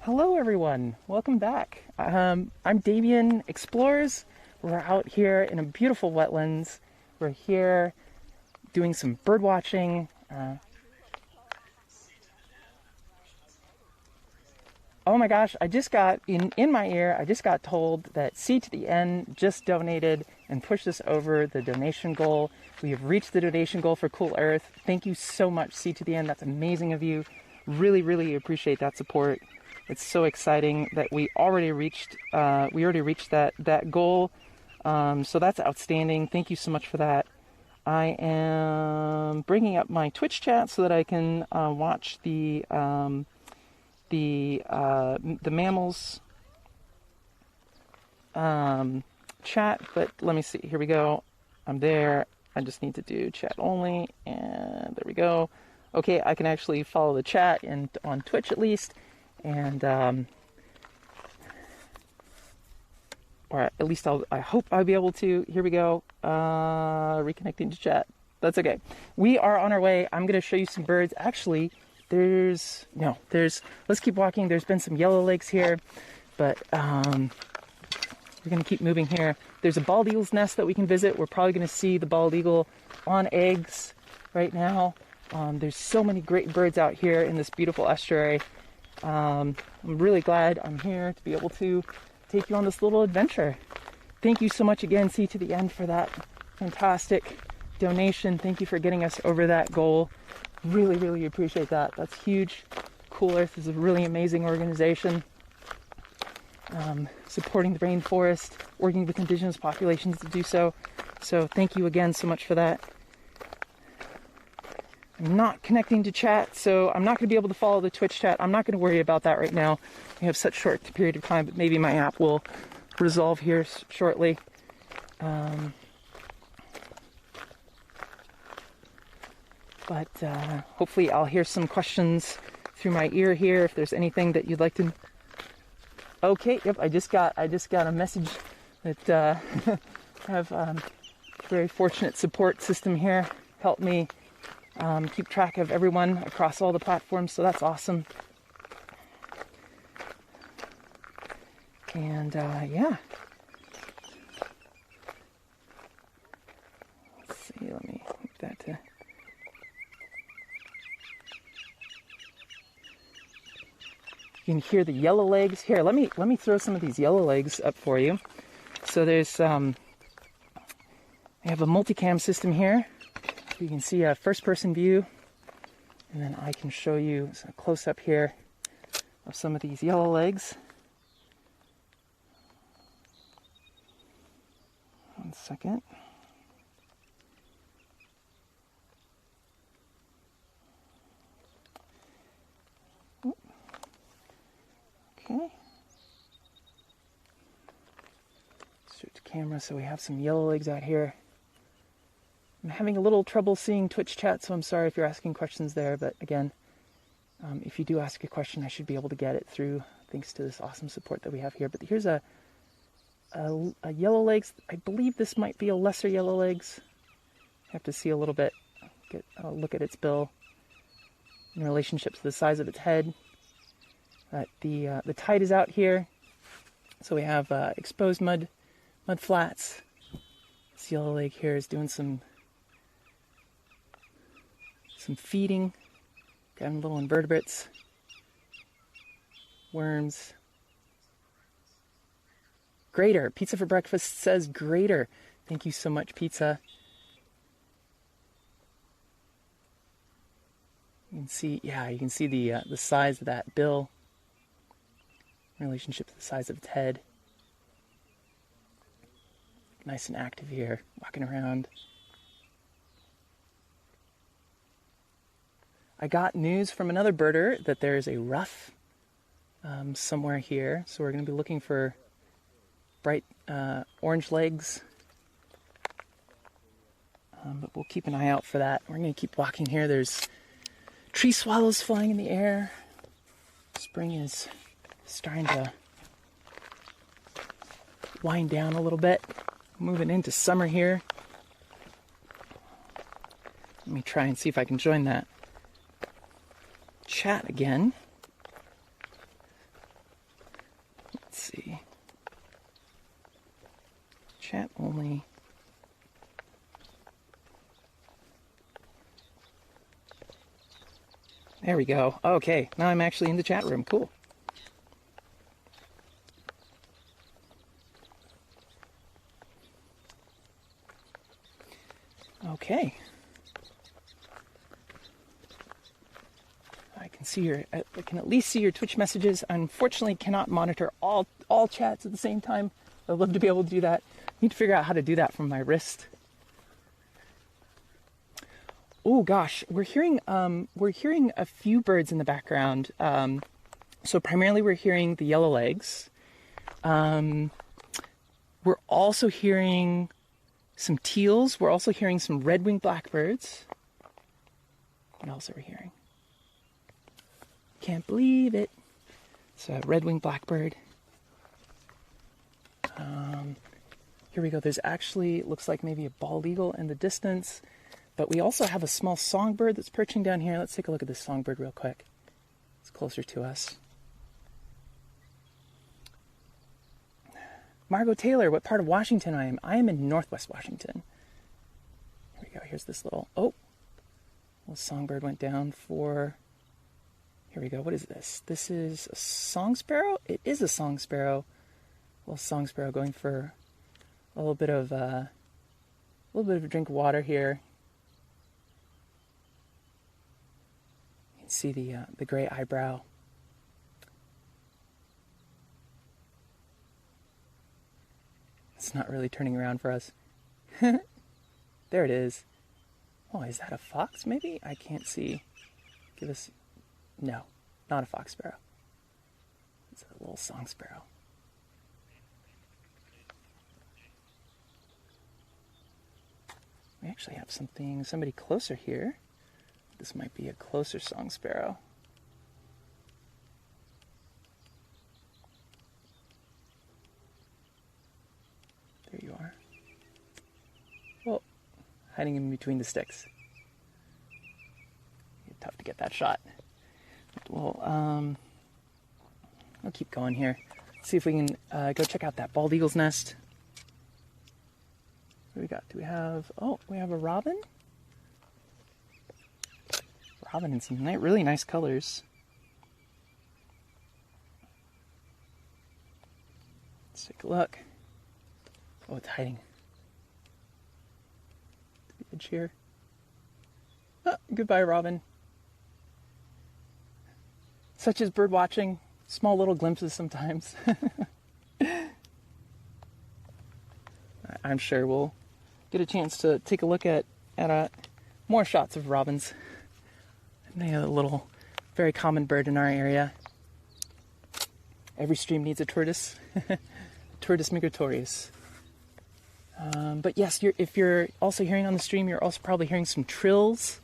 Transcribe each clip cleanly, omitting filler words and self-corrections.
Hello everyone, welcome back. I'm DamianExplores. We're out here in a beautiful wetlands. We're here doing some bird watching. Oh my gosh, I just got, in my ear, I just got told that C to the N just donated and pushed us over the donation goal. We have reached the donation goal for Cool Earth. Thank you so much, C to the N. That's amazing of you. Really, really appreciate that support. It's so exciting that we already reached that goal. So that's outstanding. Thank you so much for that. I am bringing up my Twitch chat so that I can watch the Mammalz chat. But let me see. Here we go. I'm there. I just need to do chat only, and there we go. Okay, I can actually follow the chat and on Twitch at least. And or at least I hope I'll be able to. Here we go. Reconnecting to chat. That's okay. We are on our way. I'm going to show you some birds. Actually, let's keep walking. There's been some yellowlegs here, but we're going to keep moving here. There's a bald eagle's nest that we can visit. We're probably going to see the bald eagle on eggs right now. There's so many great birds out here in this beautiful estuary. I'm really glad I'm here to be able to take you on this little adventure. Thank you so much again, C to the N, for that fantastic donation. Thank you for getting us over that goal. Really, really appreciate that. That's huge. Cool Earth is a really amazing organization. Supporting the rainforest, working with indigenous populations to do so. So thank you again so much for that. I'm not connecting to chat, so I'm not going to be able to follow the Twitch chat. I'm not going to worry about that right now. We have such short period of time, but maybe my app will resolve here shortly. But hopefully I'll hear some questions through my ear here if there's anything that you'd like to. Okay, yep, I just got a message that have very fortunate support system here. Helped me keep track of everyone across all the platforms, so that's awesome. And yeah. Let's see, let me move that to. You can hear the yellow legs. Here, let me throw some of these yellow legs up for you. So there's I have a multicam system here. You can see a first-person view, and then I can show you a close-up here of some of these yellow legs. One second. Okay. Switch camera, so we have some yellow legs out here. I'm having a little trouble seeing Twitch chat, so I'm sorry if you're asking questions there, but again, if you do ask a question, I should be able to get it through thanks to this awesome support that we have here. But here's a yellow legs. I believe this might be a lesser yellow legs. I have to see a little bit, get a look at its bill in relationship to the size of its head. But the tide is out here, so we have exposed mud flats. This yellow leg here is doing some feeding, grabbing little invertebrates, worms. Grater, pizza for breakfast says grater. Thank you so much, pizza. You can see, you can see the size of that bill in relationship to the size of its head. Nice and active here, walking around. I got news from another birder that there's a ruff somewhere here, so we're going to be looking for bright orange legs. But we'll keep an eye out for that. We're going to keep walking here. There's tree swallows flying in the air. Spring is starting to wind down a little bit. Moving into summer here. Let me try and see if I can join that chat again. only... There we go. Okay, now I'm actually in the chat room. Cool. Okay. I can at least see your Twitch messages. I unfortunately cannot monitor all chats at the same time. I'd love to be able to do that. I need to figure out how to do that from my wrist. Oh gosh, we're hearing a few birds in the background. So primarily we're hearing the yellowlegs. We're also hearing some teals. We're also hearing some red-winged blackbirds. What else are we hearing? Can't believe it. It's a red-winged blackbird. Here we go. There's actually, looks like maybe a bald eagle in the distance. But we also have a small songbird that's perching down here. Let's take a look at this songbird real quick. It's closer to us. Margot Taylor, what part of Washington I am? I am in Northwest Washington. Here we go. Here's this little songbird went down for... Here we go. What is this? This is a song sparrow? It is a song sparrow. A little song sparrow going for a little bit of a drink of water here. You can see the gray eyebrow. It's not really turning around for us. There it is. Oh, is that a fox maybe? I can't see. Give us... No, not a fox sparrow. It's a little song sparrow. We actually have somebody closer here. This might be a closer song sparrow. There you are. Well, hiding in between the sticks. Tough to get that shot. Well, I'll keep going here. See if we can go check out that bald eagle's nest. What do we got? Do we have... Oh, we have a robin. Robin in some really nice colors. Let's take a look. Oh, it's hiding. To the edge here. Oh, goodbye, robin. Such as bird watching, small little glimpses sometimes. I'm sure we'll get a chance to take a look at more shots of robins. They're a little, very common bird in our area. Every stream needs a tortoise. Tortoise migratorius. But yes, if you're also hearing on the stream, you're also probably hearing some trills.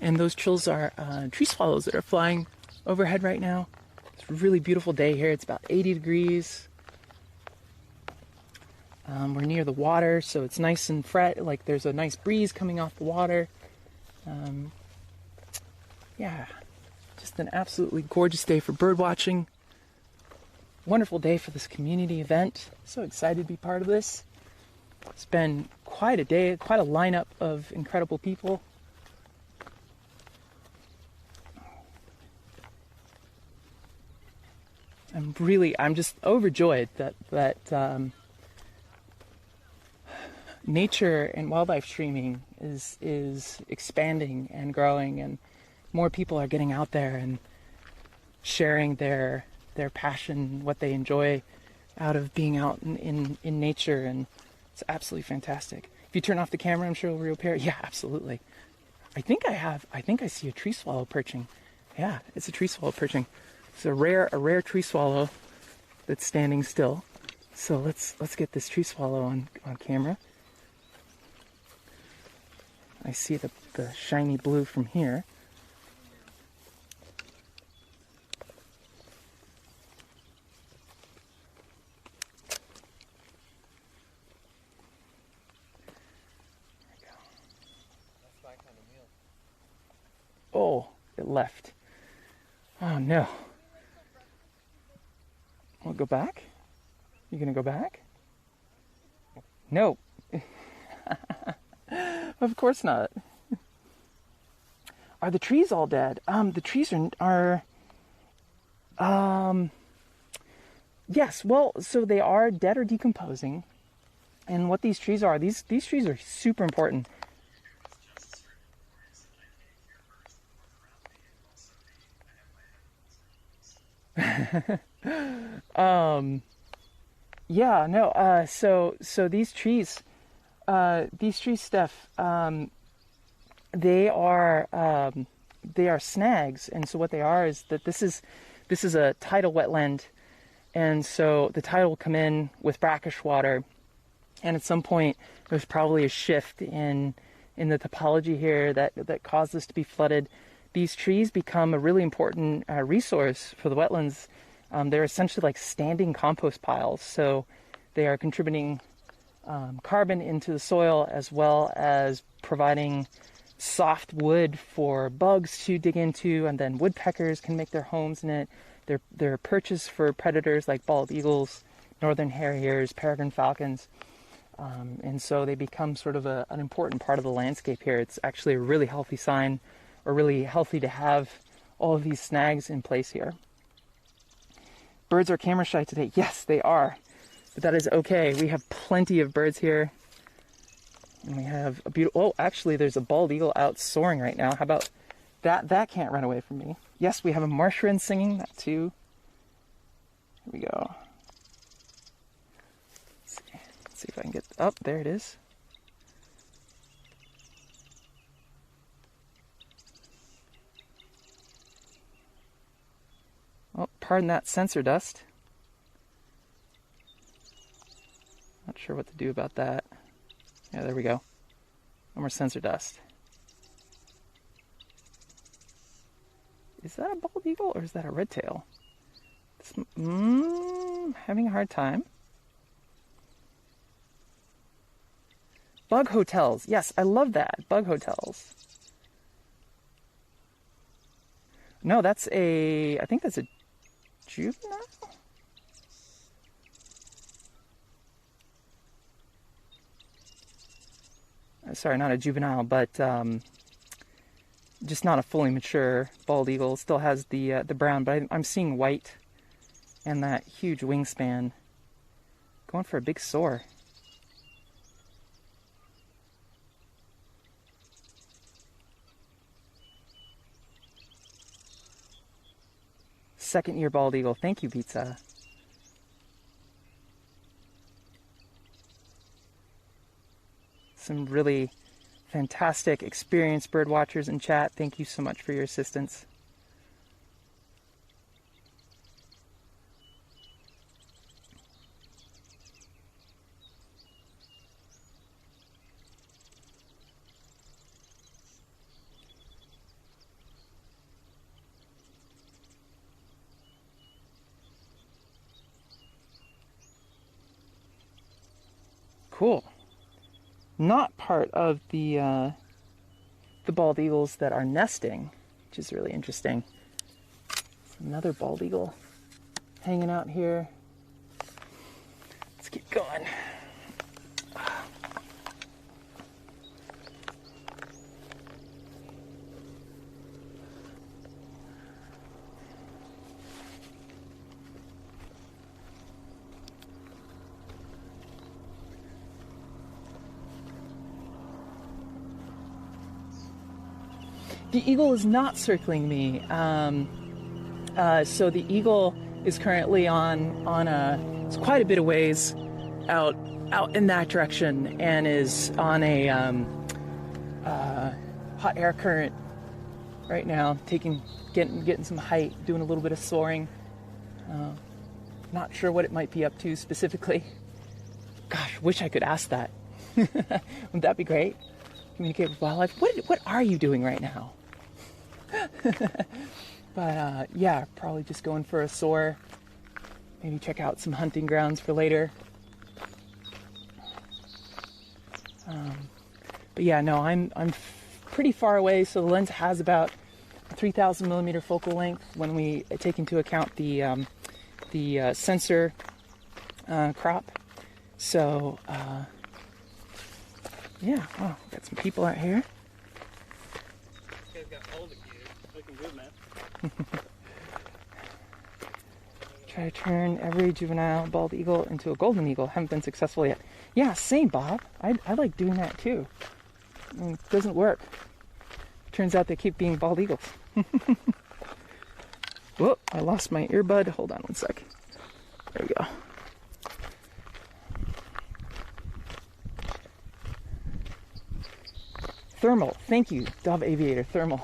And those trills are tree swallows that are flying overhead right now. It's a really beautiful day here. It's about 80 degrees. We're near the water, so it's nice and like there's a nice breeze coming off the water. Yeah, just an absolutely gorgeous day for bird watching. Wonderful day for this community event. So excited to be part of this. It's been quite a day, quite a lineup of incredible people. I'm just overjoyed that nature and wildlife streaming is expanding and growing, and more people are getting out there and sharing their passion, what they enjoy out of being out in nature, and it's absolutely fantastic. If you turn off the camera, I'm sure it'll reappear. Yeah, absolutely. I think I see a tree swallow perching. Yeah, it's a tree swallow perching. It's a rare tree swallow that's standing still. So let's get this tree swallow on camera. I see the shiny blue from here. There we go. Oh, it left. Oh no. We'll go back? You gonna go back? No. Of course not. Are the trees all dead? The trees are yes, well, so they are dead or decomposing. And what these trees are, these trees are super important. Yeah, no, so these trees, Steph, they are snags. And so what they are is that this is a tidal wetland. And so the tide will come in with brackish water. And at some point, there's probably a shift in the topology here that caused this to be flooded. These trees become a really important resource for the wetlands. They're essentially like standing compost piles. So they are contributing carbon into the soil, as well as providing soft wood for bugs to dig into, and then woodpeckers can make their homes in it. They're perches for predators like bald eagles, northern harriers, peregrine falcons. And so they become sort of an important part of the landscape here. It's actually a really healthy sign, or really healthy to have all of these snags in place here. Birds are camera shy today. Yes, they are. But that is okay. We have plenty of birds here. And we have a beautiful... Oh, actually, there's a bald eagle out soaring right now. How about that? That can't run away from me. Yes, we have a marsh wren singing. That too. Here we go. Let's see if I can get... Oh, there it is. Oh, pardon that sensor dust. Not sure what to do about that. Yeah, there we go. No more sensor dust. Is that a bald eagle or is that a red tail? Having a hard time. Bug hotels. Yes, I love that. Bug hotels. No, I think that's a juvenile? Sorry, not a juvenile, but just not a fully mature bald eagle. Still has the brown, but I'm seeing white and that huge wingspan. Going for a big soar. Second year bald eagle. Thank you, Pizza. Some really fantastic, experienced bird watchers in chat. Thank you so much for your assistance. Cool. Not part of the bald eagles that are nesting, which is really interesting. Another bald eagle hanging out here. Let's keep going. The eagle is not circling me. So the eagle is currently it's quite a bit of ways out in that direction, and is on a hot air current right now, getting some height, doing a little bit of soaring. Not sure what it might be up to specifically. Gosh, wish I could ask that. Wouldn't that be great? Communicate with wildlife. What are you doing right now? But yeah, probably just going for a soar. Maybe check out some hunting grounds for later. But yeah, no, I'm pretty far away, so the lens has about a 3,000 millimeter focal length when we take into account the sensor crop. So Yeah, oh, got some people out here. This guy's got all the gear. Looking good, man. Try to turn every juvenile bald eagle into a golden eagle. Haven't been successful yet. Yeah, same, Bob. I like doing that too. I mean, it doesn't work. Turns out they keep being bald eagles. Whoa, I lost my earbud. Hold on one sec. There we go. Thermal. Thank you, Dove Aviator. Thermal.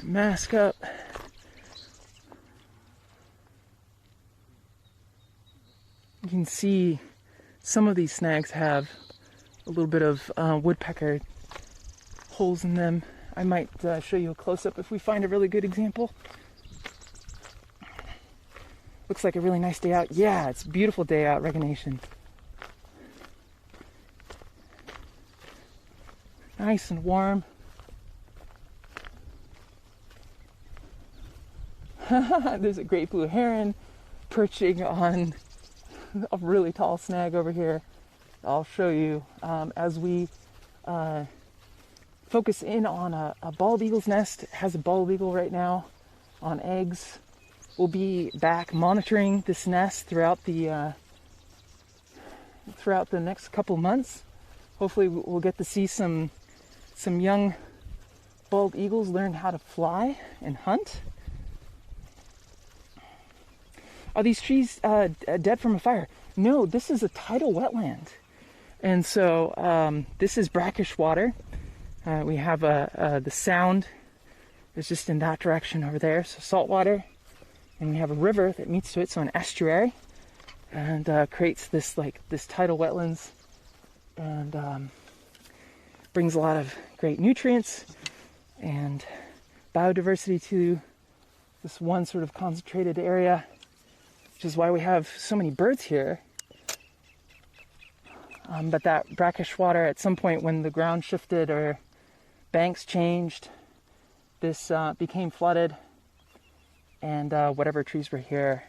Mask up. You can see some of these snags have a little bit of woodpecker holes in them. I might show you a close-up if we find a really good example. Looks like a really nice day out. Yeah, it's a beautiful day out, recognition. Nice and warm. There's a great blue heron perching on a really tall snag over here. I'll show you as we focus in on a bald eagle's nest. It has a bald eagle right now on eggs. We'll be back monitoring this nest throughout the next couple months. Hopefully we'll get to see some young bald eagles learn how to fly and hunt. Are these trees dead from a fire? No, this is a tidal wetland. And so this is brackish water. We have the sound is just in that direction over there, so salt water. And we have a river that meets to it, so an estuary, and creates this tidal wetlands, and brings a lot of great nutrients and biodiversity to this one sort of concentrated area, which is why we have so many birds here. But that brackish water, at some point when the ground shifted or banks changed, this became flooded, and whatever trees were here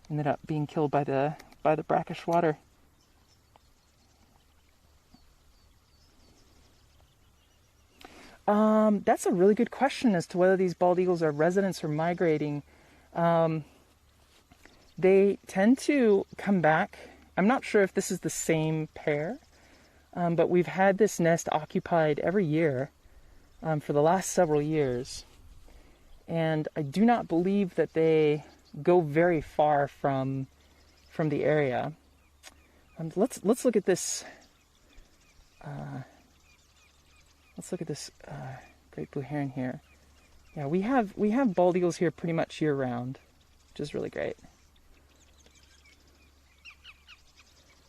ended up being killed by the brackish water. That's a really good question as to whether these bald eagles are residents or migrating. They tend to come back. I'm not sure if this is the same pair, but we've had this nest occupied every year for the last several years. And I do not believe that they go very far from the area. Let's look at this. Let's look at this great blue heron here. Yeah, we have bald eagles here pretty much year round, which is really great.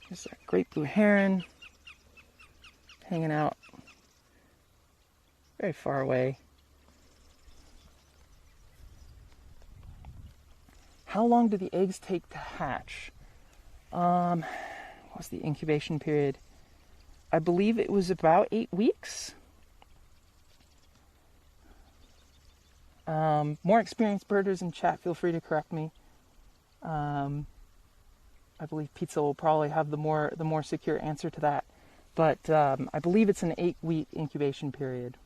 There's that great blue heron hanging out very far away. How long do the eggs take to hatch? What's the incubation period? I believe it was about 8 weeks. More experienced birders in chat, feel free to correct me. I believe Pizza will probably have the more secure answer to that. But I believe it's an 8-week incubation period.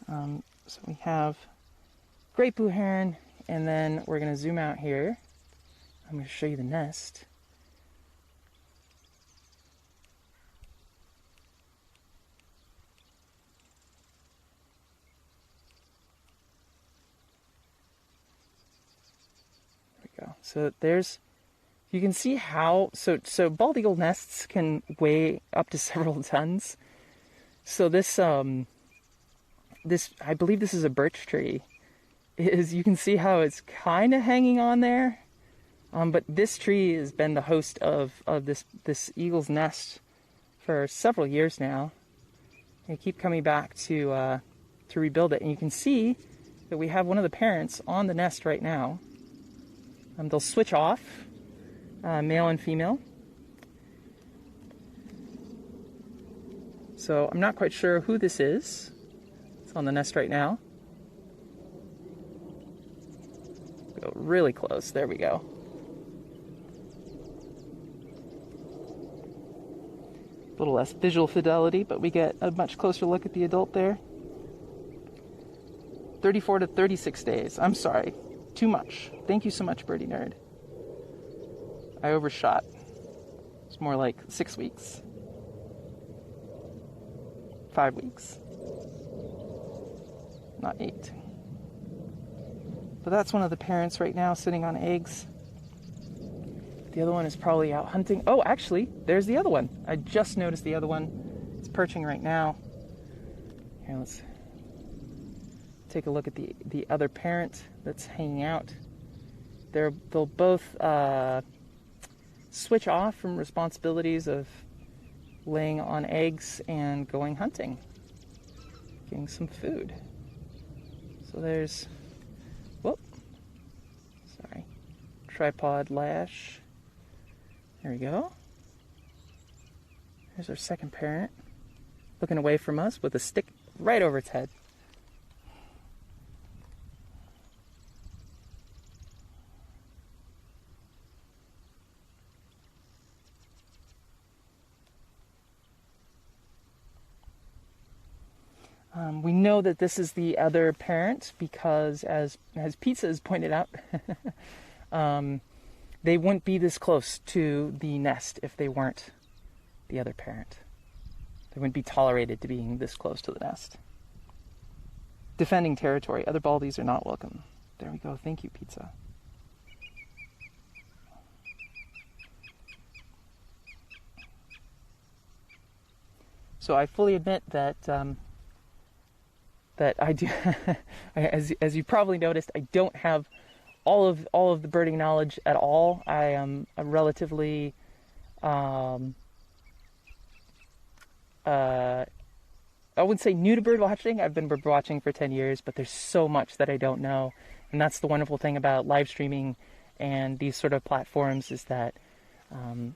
So we have great blue heron, and then we're going to zoom out here. I'm going to show you the nest. So there's, you can see how, so bald eagle nests can weigh up to several tons. So this, I believe this is a birch tree, you can see how it's kind of hanging on there. But this tree has been the host of this eagle's nest for several years now. They keep coming back to to rebuild it. And you can see that we have one of the parents on the nest right now. They'll switch off, male and female. So I'm not quite sure who this is. It's on the nest right now. Go really close. There we go. A little less visual fidelity, but we get a much closer look at the adult there. 34 to 36 days. I'm sorry. Too much. Thank you so much, Birdie Nerd. I overshot. It's more like 6 weeks. 5 weeks. Not 8. But that's one of the parents right now sitting on eggs. The other one is probably out hunting. Oh, actually, there's the other one. I just noticed the other one. It's perching right now. Here, let's take a look at the other parent that's hanging out. They'll both switch off from responsibilities of laying on eggs and going hunting, getting some food. So there's, whoop, sorry, tripod lash. There we go. There's our second parent, looking away from us with a stick right over its head. We know that this is the other parent because, as Pizza has pointed out, they wouldn't be this close to the nest if they weren't the other parent. They wouldn't be tolerated to being this close to the nest. Defending territory. Other baldies are not welcome. There we go. Thank you, Pizza. So I fully admit that that I do, as you probably noticed, I don't have all of the birding knowledge at all. I am a relatively I wouldn't say new to bird watching. I've been bird watching for 10 years, but there's so much that I don't know. And that's the wonderful thing about live streaming and these sort of platforms, is that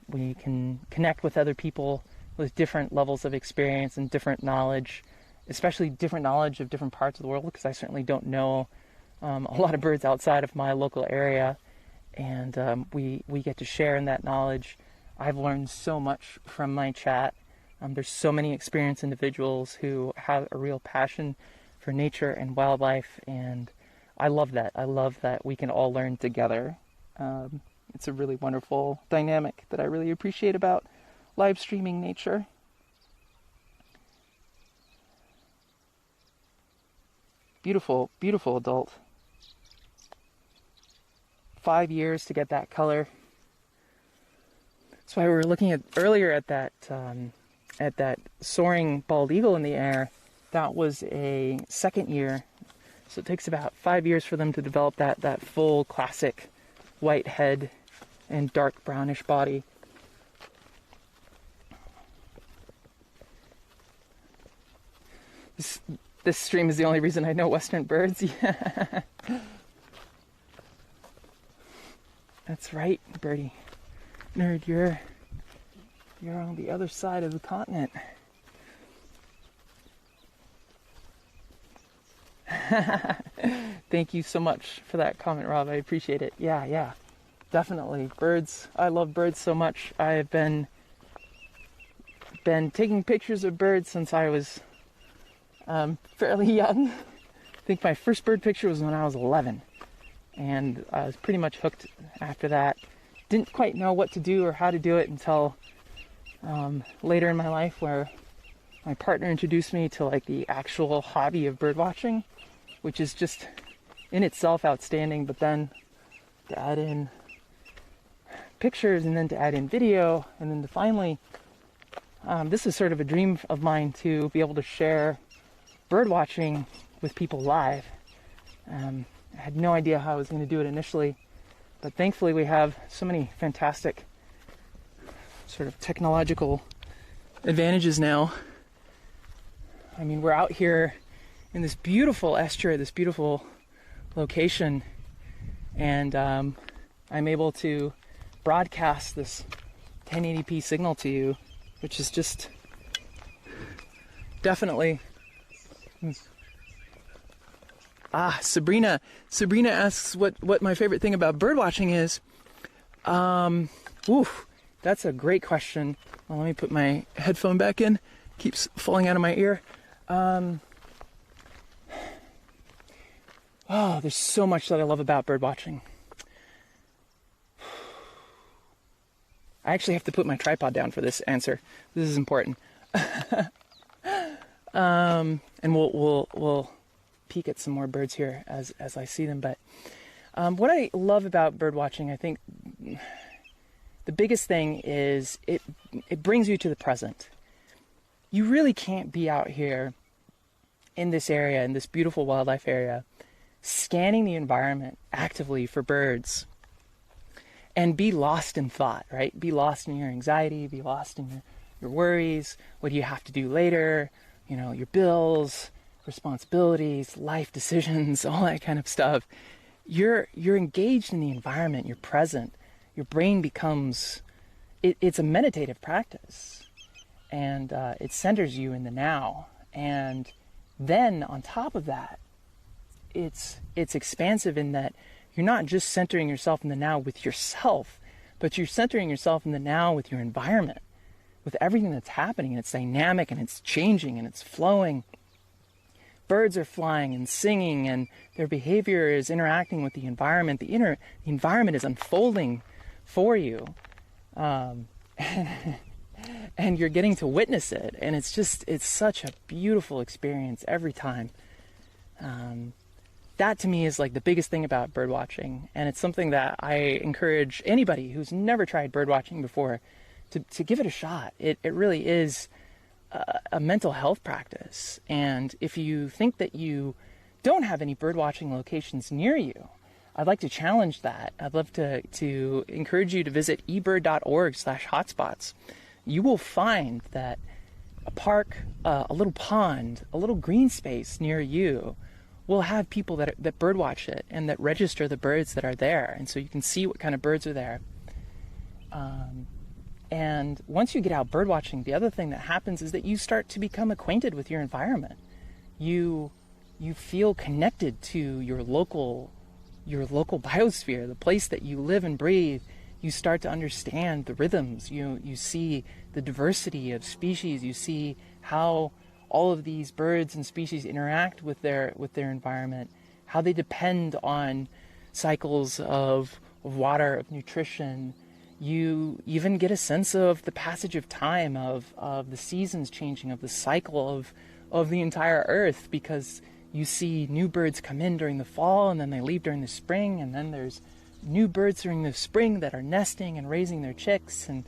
we can connect with other people with different levels of experience and different knowledge, especially different knowledge of different parts of the world, because I certainly don't know a lot of birds outside of my local area. And we get to share in that knowledge. I've learned so much from my chat. There's so many experienced individuals who have a real passion for nature and wildlife, and I love that. I love that we can all learn together. It's a really wonderful dynamic that I really appreciate about live streaming nature. Beautiful, beautiful adult. 5 years to get that color. That's why we were looking at earlier at that soaring bald eagle in the air. That was a second year. So it takes about 5 years for them to develop that full classic white head and dark brownish body. This stream is the only reason I know Western birds. Yeah. That's right, Birdie Nerd. You're on the other side of the continent. Thank you so much for that comment, Rob. I appreciate it. Yeah, definitely. Birds. I love birds so much. I have been taking pictures of birds since I was fairly young. I think my first bird picture was when I was 11. And I was pretty much hooked after that. Didn't quite know what to do or how to do it until later in my life, where my partner introduced me to like the actual hobby of bird watching, which is just in itself outstanding. But then to add in pictures, and then to add in video, and then to finally, this is sort of a dream of mine, to be able to share bird watching with people live. I had no idea how I was going to do it initially, but thankfully we have so many fantastic sort of technological advantages now. I mean, we're out here in this beautiful estuary, this beautiful location, and I'm able to broadcast this 1080p signal to you, which is just definitely... Sabrina asks what my favorite thing about birdwatching is. That's a great question. Well, let me put my headphone back in. Keeps falling out of my ear. There's so much that I love about birdwatching. I actually have to put my tripod down for this answer. This is important. And we'll peek at some more birds here as I see them. But what I love about birdwatching, I think the biggest thing is it brings you to the present. You really can't be out here in this area, in this beautiful wildlife area, scanning the environment actively for birds and be lost in thought, right? Be lost in your anxiety, be lost in your worries, what do you have to do later, your bills, responsibilities, life decisions, all that kind of stuff. You're engaged in the environment, you're present. Your brain becomes, it's a meditative practice, and it centers you in the now. And then on top of that, it's expansive in that you're not just centering yourself in the now with yourself, but you're centering yourself in the now with your environment, with everything that's happening, and it's dynamic and it's changing and it's flowing. Birds are flying and singing, and their behavior is interacting with the environment. The environment is unfolding for you, and you're getting to witness it, and it's such a beautiful experience every time. That to me is like the biggest thing about birdwatching, and it's something that I encourage anybody who's never tried birdwatching before to give it a shot. It really is a mental health practice, and if you think that you don't have any birdwatching locations near you, I'd like to challenge that. I'd love to encourage you to visit ebird.org/hotspots. You will find that a park, a little pond, a little green space near you will have people that birdwatch it and that register the birds that are there, and so you can see what kind of birds are there. And once you get out birdwatching, the other thing that happens is that you start to become acquainted with your environment. You feel connected to your local biosphere, the place that you live and breathe. You start to understand the rhythms. You see the diversity of species. You see how all of these birds and species interact with their environment, how they depend on cycles of water, of nutrition. You even get a sense of the passage of time, of the seasons changing, of the cycle of the entire earth, because you see new birds come in during the fall and then they leave during the spring, and then there's new birds during the spring that are nesting and raising their chicks and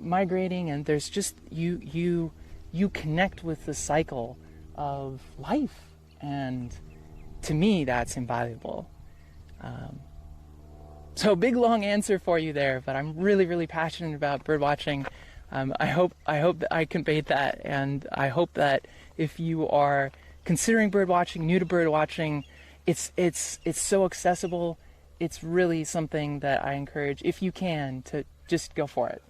migrating, and there's just you connect with the cycle of life, and to me that's invaluable. So big long answer for you there, but I'm really, really passionate about birdwatching. I hope that I conveyed that, and I hope that if you are considering birdwatching, new to birdwatching, it's so accessible. It's really something that I encourage, if you can, to just go for it.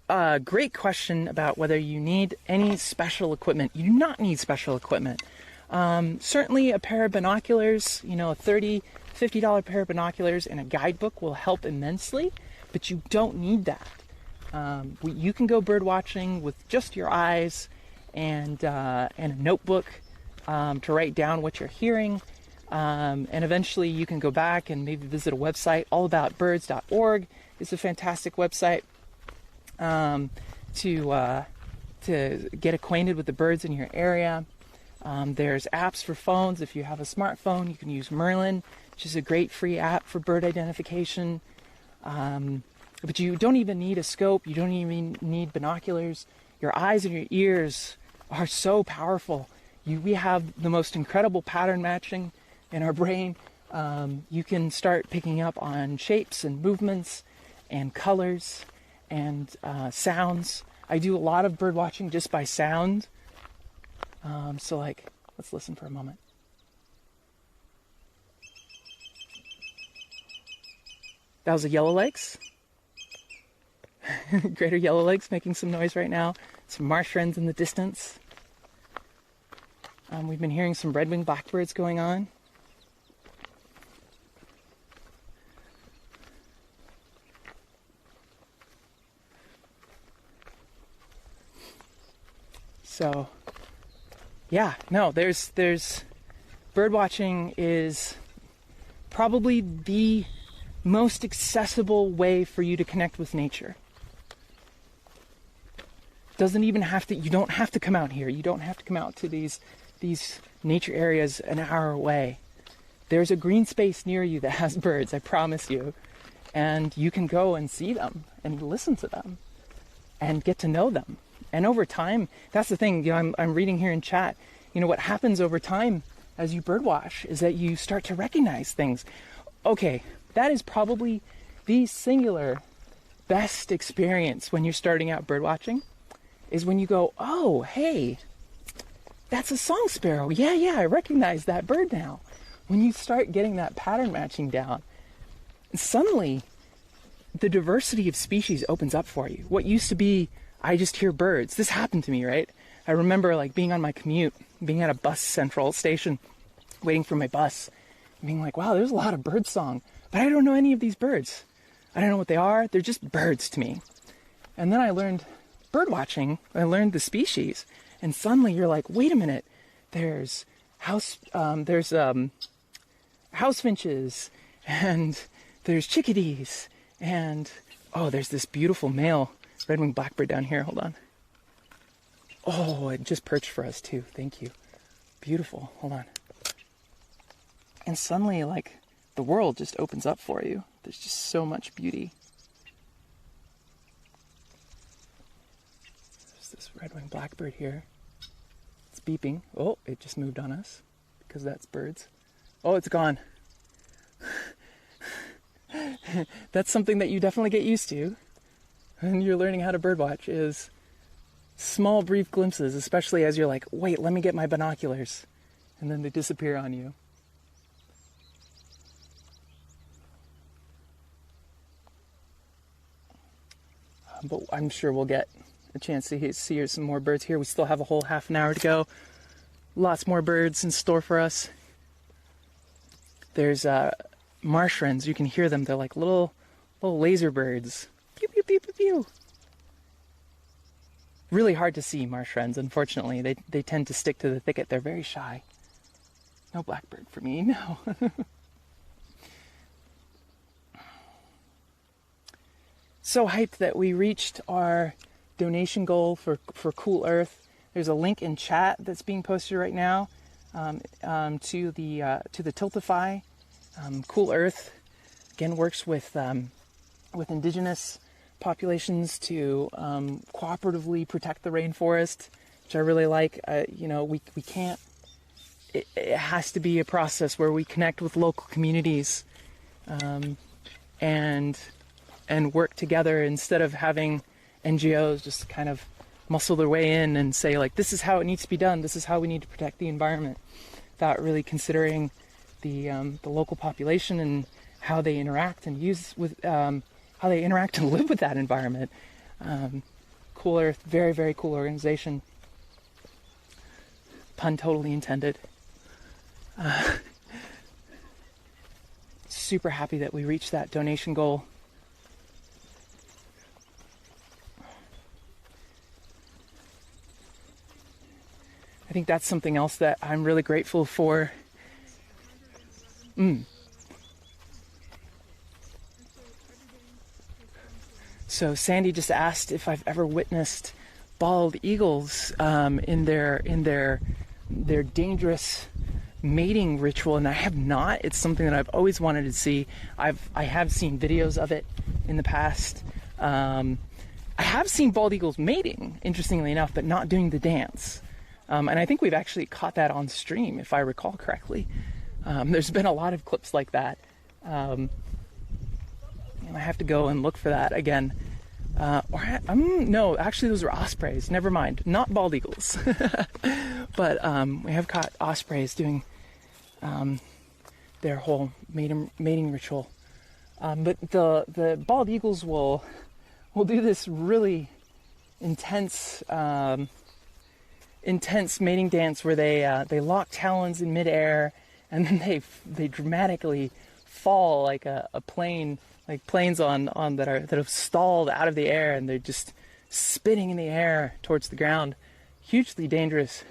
A great question about whether you need any special equipment. You do not need special equipment. Certainly a pair of binoculars, a $30, $50 pair of binoculars and a guidebook will help immensely, but you don't need that. You can go bird watching with just your eyes and a notebook to write down what you're hearing, and eventually you can go back and maybe visit a website. allaboutbirds.org is a fantastic website to get acquainted with the birds in your area. There's apps for phones. If you have a smartphone, you can use Merlin, which is a great free app for bird identification. But you don't even need a scope. You don't even need binoculars. Your eyes and your ears are so powerful. We have the most incredible pattern matching in our brain. You can start picking up on shapes and movements and colors and sounds. I do a lot of bird watching just by sound. So like, let's listen for a moment. That was a yellowlegs. Greater yellowlegs making some noise right now. Some marsh wrens in the distance. We've been hearing some red-winged blackbirds going on. So, yeah, no, there's bird watching is probably the most accessible way for you to connect with nature. Doesn't even have to, you don't have to come out here. You don't have to come out to these nature areas an hour away. There's a green space near you that has birds, I promise you. And you can go and see them and listen to them and get to know them. And over time, that's the thing, you know, I'm reading here in chat, you know, what happens over time as you birdwatch is that you start to recognize things. Okay, that is probably the singular best experience when you're starting out birdwatching, is when you go, oh, hey, that's a song sparrow. Yeah, I recognize that bird now. When you start getting that pattern matching down, suddenly the diversity of species opens up for you. What used to be, I just hear birds. This happened to me, right? I remember like being on my commute, being at a bus central station, waiting for my bus, being like, wow, there's a lot of bird song, but I don't know any of these birds. I don't know what they are. They're just birds to me. And then I learned bird watching. I learned the species, and suddenly you're like, wait a minute. There's house finches, and there's chickadees, and oh, there's this beautiful male red-winged blackbird down here. Hold on. Oh, it just perched for us too. Thank you. Beautiful. Hold on. And suddenly, like, the world just opens up for you. There's just so much beauty. There's this red-winged blackbird here. It's beeping. Oh, it just moved on us because that's birds. Oh, it's gone. That's something that you definitely get used to when you're learning how to birdwatch, is small brief glimpses, especially as you're like, wait, let me get my binoculars, and then they disappear on you. But I'm sure we'll get a chance to see some more birds here. We still have a whole half an hour to go. Lots more birds in store for us. There's marsh wrens. You can hear them. They're like little laser birds. Pew, pew, pew, pew, pew. Really hard to see marsh wrens, unfortunately. They tend to stick to the thicket. They're very shy. No blackbird for me, no. So hyped that we reached our donation goal for Cool Earth. There's a link in chat that's being posted right now to the Tiltify. Cool Earth again works with indigenous populations to cooperatively protect the rainforest, which I really like. You know, we can't. It has to be a process where we connect with local communities and work together instead of having NGOs just kind of muscle their way in and say, like, this is how it needs to be done. This is how we need to protect the environment, without really considering the local population and how they interact and how they interact and live with that environment. Cool Earth, very, very cool organization. Pun totally intended. Super happy that we reached that donation goal. I think that's something else that I'm really grateful for. So Sandy just asked if I've ever witnessed bald eagles in their dangerous mating ritual, and I have not. It's something that I've always wanted to see. I have seen videos of it in the past. I have seen bald eagles mating, interestingly enough, but not doing the dance. And I think we've actually caught that on stream, if I recall correctly. There's been a lot of clips like that. And I have to go and look for that again. No, actually those are ospreys. Never mind, not bald eagles. But we have caught ospreys doing their whole mating ritual. But the bald eagles will do this really intense mating dance where they lock talons in midair, and then they dramatically fall like a plane, like planes that have stalled out of the air, and they're just spinning in the air towards the ground. Hugely dangerous,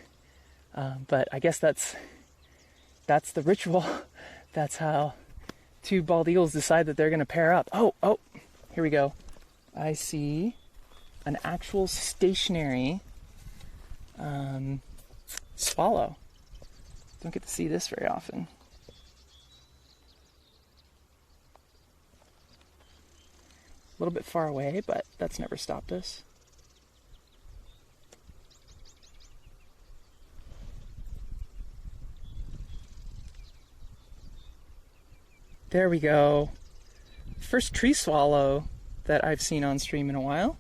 but I guess that's the ritual. That's how two bald eagles decide that they're going to pair up. Oh, here we go. I see an actual stationary swallow. Don't get to see this very often. A little bit far away, but that's never stopped us. There we go. First tree swallow that I've seen on stream in a while.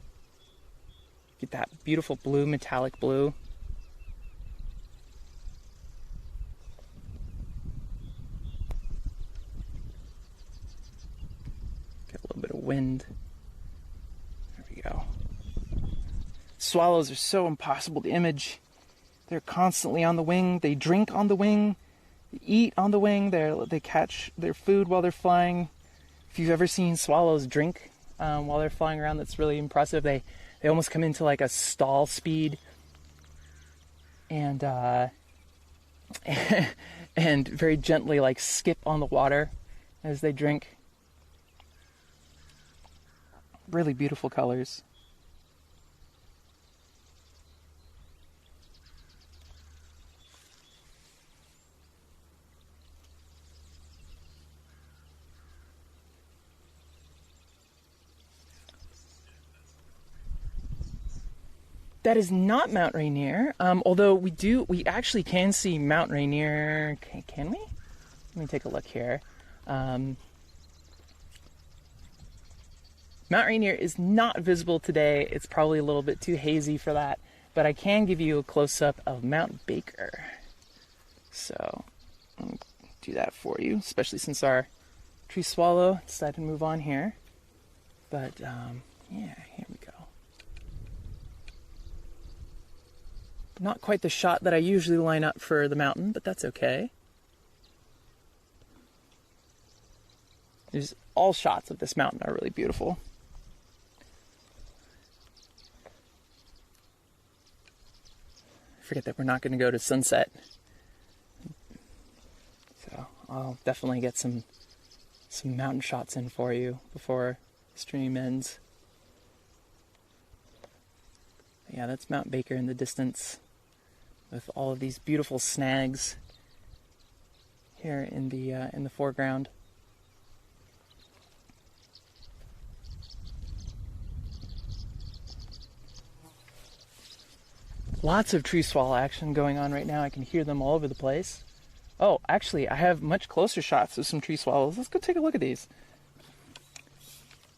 Get that beautiful blue, metallic blue. Get a little bit of wind. There we go. Swallows are so impossible to image. They're constantly on the wing. They drink on the wing. They eat on the wing. They catch their food while they're flying. If you've ever seen swallows drink while they're flying around, that's really impressive. They almost come into like a stall speed, and and very gently like skip on the water as they drink. Really beautiful colors. That is not Mount Rainier, although we actually can see Mount Rainier. Can we? Let me take a look here. Mount Rainier is not visible today. It's probably a little bit too hazy for that, but I can give you a close-up of Mount Baker. So I'll do that for you, especially since our tree swallow decided to move on here. But yeah, here we go. Not quite the shot that I usually line up for the mountain, but that's okay. All shots of this mountain are really beautiful. Forget that we're not going to go to sunset. So I'll definitely get some mountain shots in for you before the stream ends. Yeah, that's Mount Baker in the distance, with all of these beautiful snags here in the foreground. Lots of tree swallow action going on right now. I can hear them all over the place. Oh, actually, I have much closer shots of some tree swallows. Let's go take a look at these.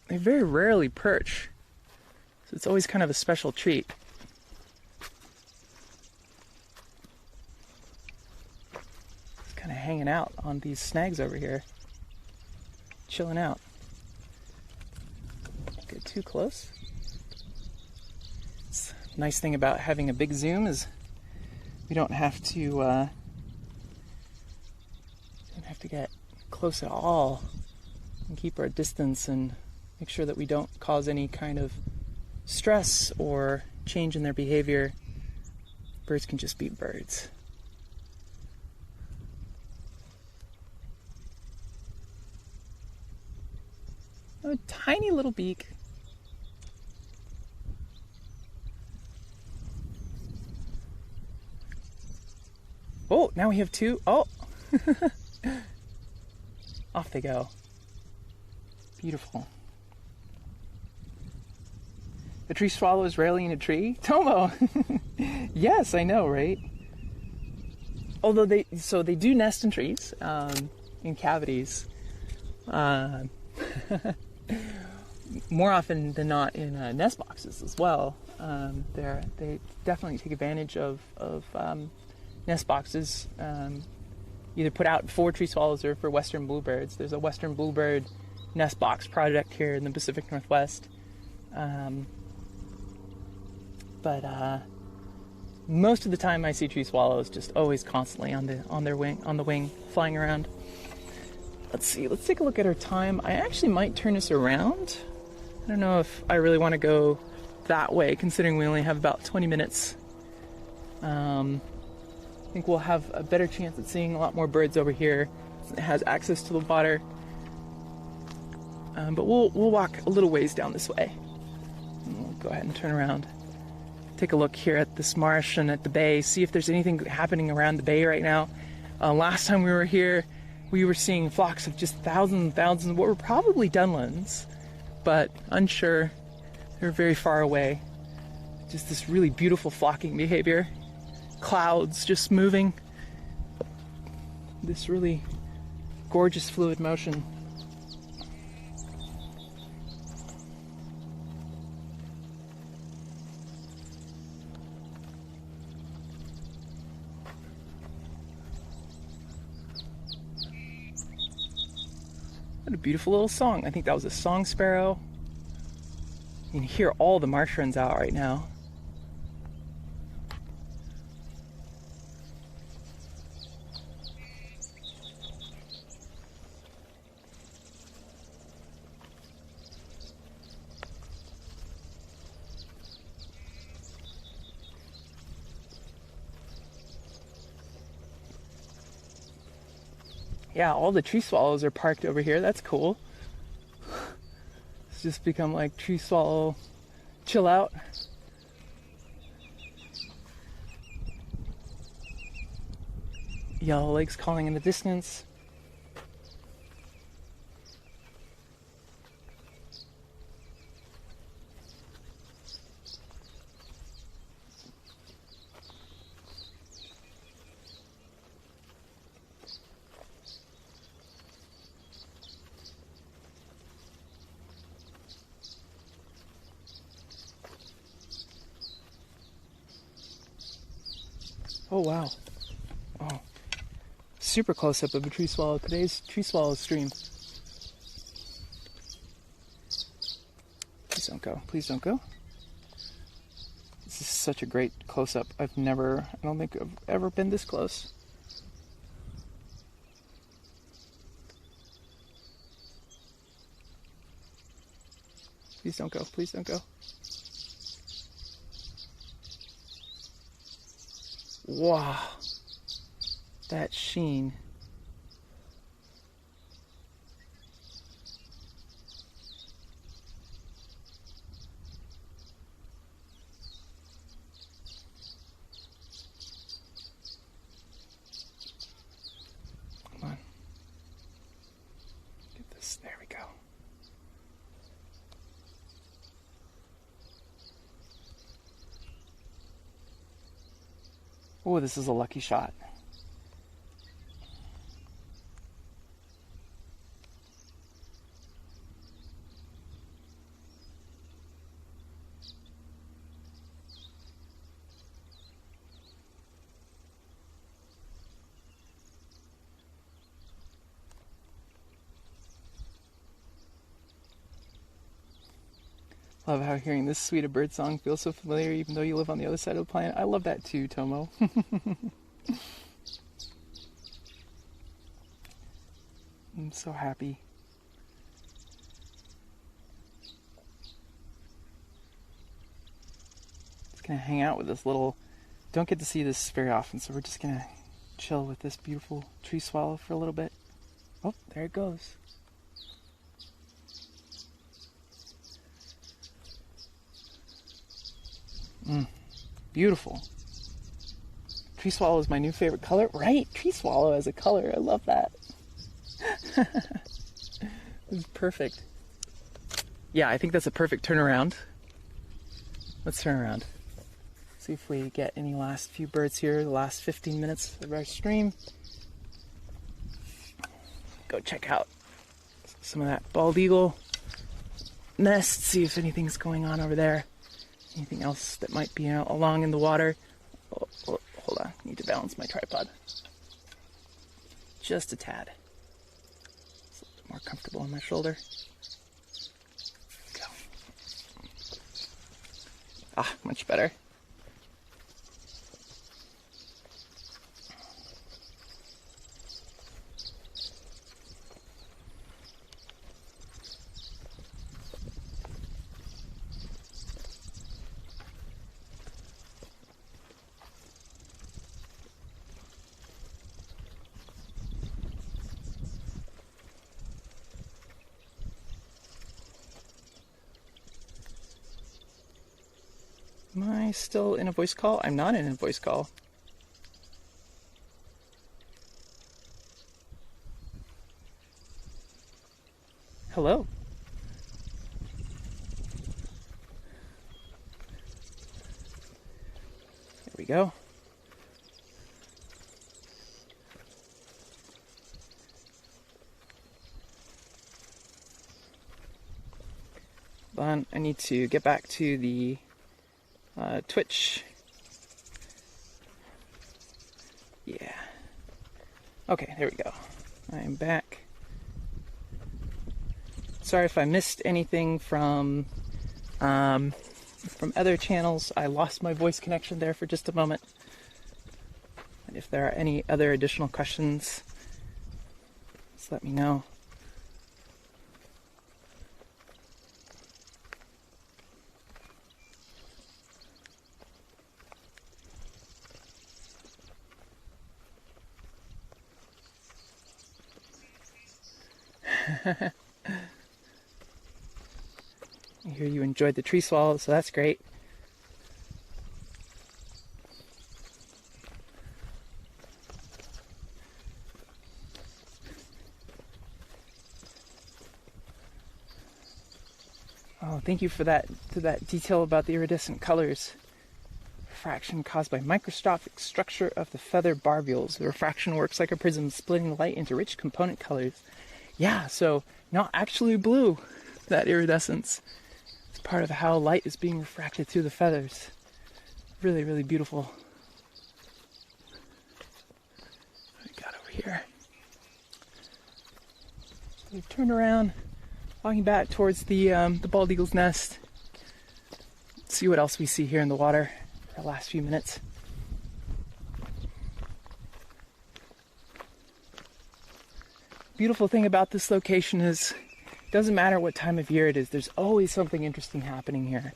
They very rarely perch, so it's always kind of a special treat. Kind of hanging out on these snags over here, chilling out. Don't get too close. It's a nice thing about having a big zoom is we don't have to get close at all, and keep our distance and make sure that we don't cause any kind of stress or change in their behavior. Birds can just be birds. A tiny little beak. Oh, now we have two. Oh! Off they go. Beautiful. The tree swallow is rarely in a tree? Tomo! Yes, I know, right? Although they do nest in trees, in cavities. more often than not in nest boxes as well. They definitely take advantage of nest boxes, either put out for tree swallows or for western bluebirds. There's a western bluebird nest box project here in the Pacific Northwest. But most of the time I see tree swallows just always constantly on the wing, flying around. Let's see, let's take a look at our time. I actually might turn this around. I don't know if I really want to go that way, considering we only have about 20 minutes. I think we'll have a better chance at seeing a lot more birds over here. It has access to the water. But we'll walk a little ways down this way. And we'll go ahead and turn around. Take a look here at this marsh and at the bay, see if there's anything happening around the bay right now. Last time we were here, we were seeing flocks of just thousands and thousands of what were probably dunlins, but unsure. They're very far away. Just this really beautiful flocking behavior. Clouds just moving. This really gorgeous fluid motion. What a beautiful little song. I think that was a song sparrow. You can hear all the marsh wrens out right now. Yeah, all the tree swallows are parked over here. That's cool. It's just become like tree swallow chill out. Yellow legs calling in the distance. Oh wow. Oh. Super close up of a tree swallow. Today's tree swallow stream. Please don't go. Please don't go. This is such a great close up. I don't think I've ever been this close. Please don't go. Please don't go. Wow, that sheen. Come on. Get this, there we go. Oh, this is a lucky shot. Love how hearing this sweet a bird song feels so familiar even though you live on the other side of the planet. I love that too, Tomo. I'm so happy. Just gonna hang out with this little, don't get to see this very often, so we're just gonna chill with this beautiful tree swallow for a little bit. Oh, there it goes. Beautiful. Tree swallow is my new favorite color. Right, tree swallow as a color. I love that. This is perfect. Yeah, I think that's a perfect turnaround. Let's turn around. See if we get any last few birds here, the last 15 minutes of our stream. Go check out some of that bald eagle. nest, see if anything's going on over there. Anything else that might be along in the water. Oh, hold on, I need to balance my tripod. Just a tad. It's a little bit more comfortable on my shoulder. Go. Ah, much better. Am I still in a voice call? I'm not in a voice call. Hello? There we go. Hold on, I need to get back to the Twitch. Yeah. Okay, there we go. I am back. Sorry if I missed anything from other channels. I lost my voice connection there for just a moment. And if there are any other additional questions, just let me know. I hear you enjoyed the tree swallows, so that's great. Oh, thank you for that detail about the iridescent colors. Refraction caused by microscopic structure of the feather barbules. The refraction works like a prism, splitting the light into rich component colors. Yeah, so not actually blue, that iridescence. It's part of how light is being refracted through the feathers. Really, really beautiful. What we got over here? We've turned around, walking back towards the bald eagle's nest. Let's see what else we see here in the water for the last few minutes. Beautiful thing about this location is it doesn't matter what time of year it is, there's always something interesting happening here.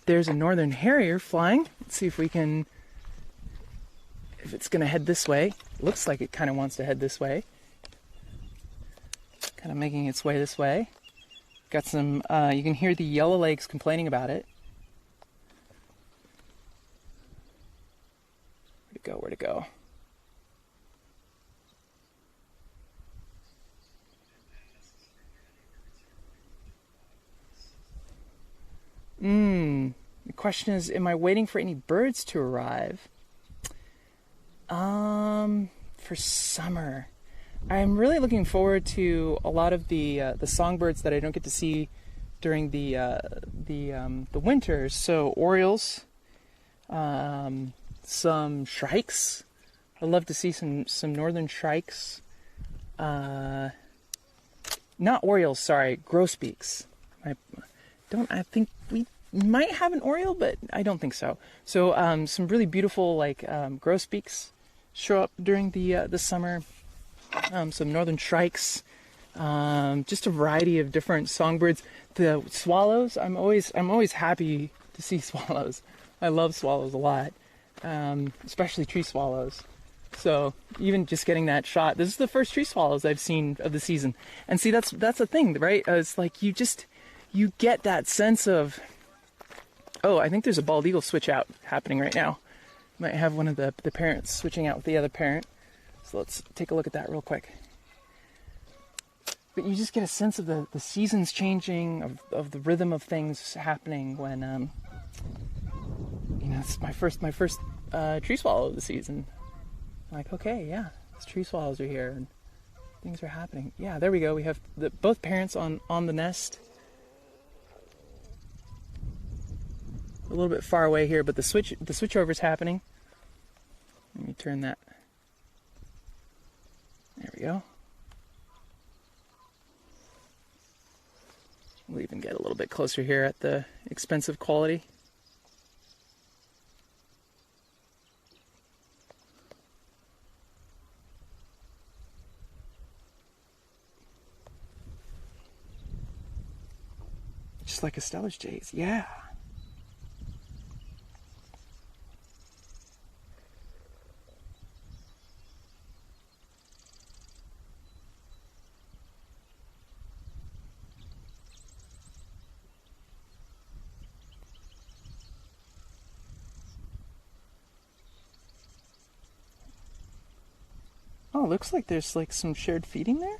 There's a northern harrier flying. Let's see if we can, if it's going to head this way. Looks like it kind of wants to head this way. Kind of making its way this way. Got some, you can hear the yellowlegs complaining about it. Where'd it go? Where'd it go? The question is, am I waiting for any birds to arrive? For summer. I'm really looking forward to a lot of the songbirds that I don't get to see during the winters. So orioles, some shrikes. I'd love to see some northern shrikes. Not orioles, sorry, grosbeaks. I think we might have an oriole, but I don't think so. So some really beautiful grosbeaks show up during the summer. Some northern shrikes, just a variety of different songbirds. The swallows, I'm always happy to see swallows. I love swallows a lot, especially tree swallows. So even just getting that shot, this is the first tree swallows I've seen of the season. And see, that's the thing, right? It's like you get that sense of, oh, I think there's a bald eagle switch out happening right now. Might have one of the parents switching out with the other parent. So let's take a look at that real quick. But you just get a sense of the seasons changing, of the rhythm of things happening when, it's my first tree swallow of the season. I'm like, okay, yeah, these tree swallows are here. And things are happening. Yeah, there we go. We have both parents on the nest. A little bit far away here, but the switchover is happening. Let me turn that. There we go. We'll even get a little bit closer here at the expensive quality. Just like Estella's jays, yeah. Oh, looks like there's like some shared feeding there.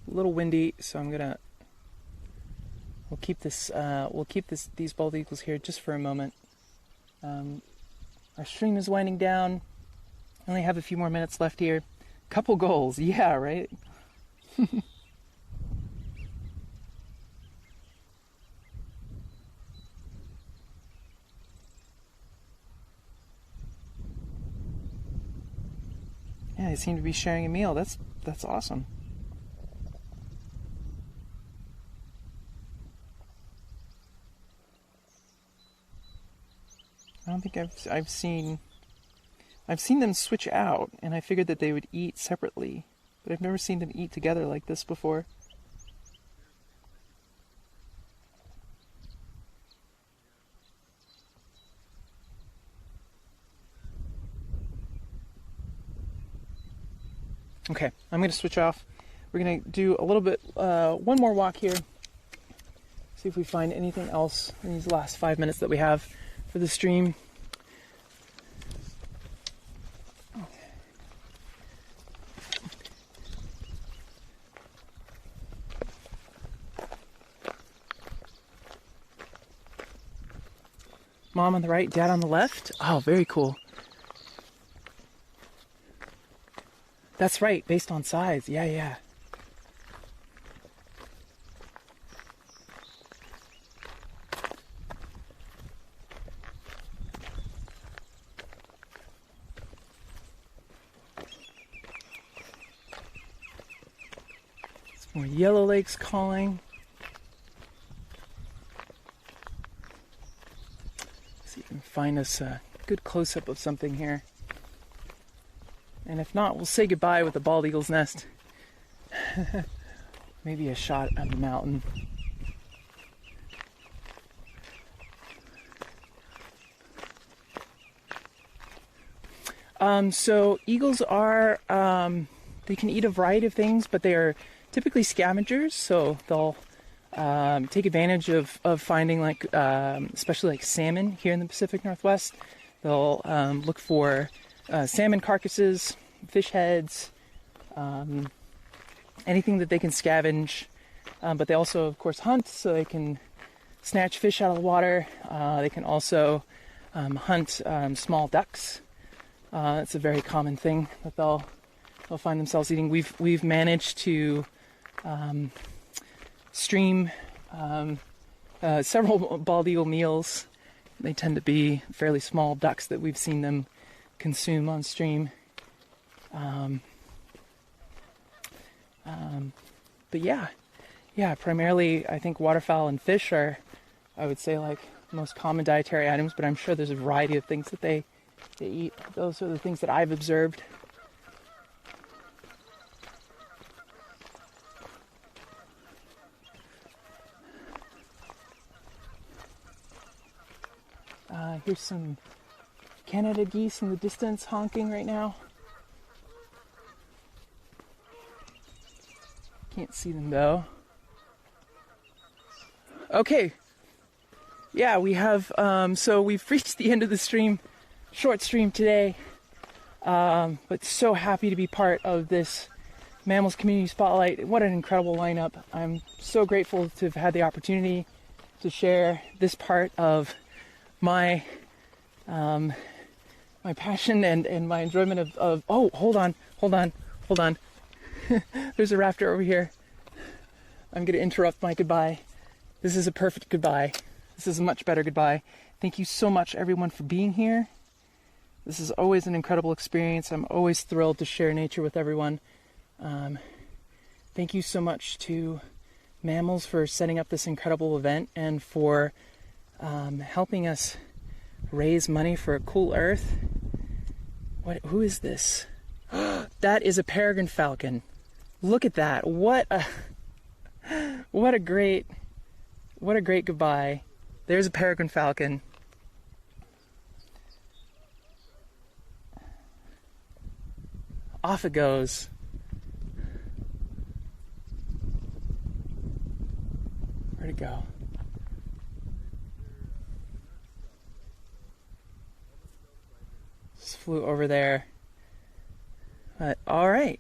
A little windy, so we'll keep these bald eagles here just for a moment. Our stream is winding down. I only have a few more minutes left here. Couple goals, yeah, right? Yeah, they seem to be sharing a meal. That's awesome. I don't think I've seen them switch out, and I figured that they would eat separately, but I've never seen them eat together like this before. Okay, I'm going to switch off. We're going to do a little bit, one more walk here, see if we find anything else in these last 5 minutes that we have for the stream. Mom on the right, Dad on the left. Oh, very cool. That's right, based on size. Yeah, yeah. Some more yellow legs calling. See if you can find us a good close-up of something here. And if not, we'll say goodbye with the bald eagle's nest. Maybe a shot of the mountain. So eagles are, they can eat a variety of things, but they are typically scavengers. So they'll take advantage of finding like, especially like salmon here in the Pacific Northwest. They'll look for salmon carcasses, fish heads, anything that they can scavenge. But they also, of course, hunt, so they can snatch fish out of the water. They can also hunt small ducks. It's a very common thing that they'll find themselves eating. We've managed to stream several bald eagle meals. They tend to be fairly small ducks that we've seen them consume on stream. But yeah, primarily I think waterfowl and fish are, I would say, like most common dietary items, but I'm sure there's a variety of things that they eat. Those are the things that I've observed. Here's some Canada geese in the distance honking right now. Can't see them though. Okay. Yeah, we have, so we've reached the end of the stream. short stream today, but so happy to be part of this Mammalz Community Spotlight. What an incredible lineup. I'm so grateful to have had the opportunity to share this part of my my passion and my enjoyment of oh, hold on. There's a raptor over here. I'm going to interrupt my goodbye. This is a perfect goodbye. This is a much better goodbye. Thank you so much, everyone, for being here. This is always an incredible experience. I'm always thrilled to share nature with everyone. Thank you so much to Mammalz for setting up this incredible event and for helping us raise money for a cool Earth. Who is this? That is a peregrine falcon. Look at that. What a great goodbye. There's a peregrine falcon. Off it goes. Where'd it go? Just flew over there. All right.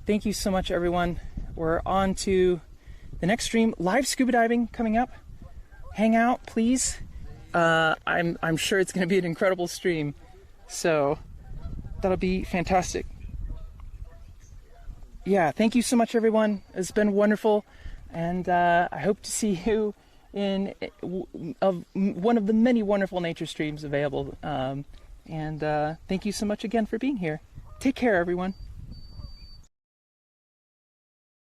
Thank you so much, everyone. We're on to the next stream. Live scuba diving coming up. Hang out, please. I'm sure it's going to be an incredible stream. So that'll be fantastic. Yeah, thank you so much, everyone. It's been wonderful. And I hope to see you in one of the many wonderful nature streams available. And thank you so much again for being here. Take care, everyone.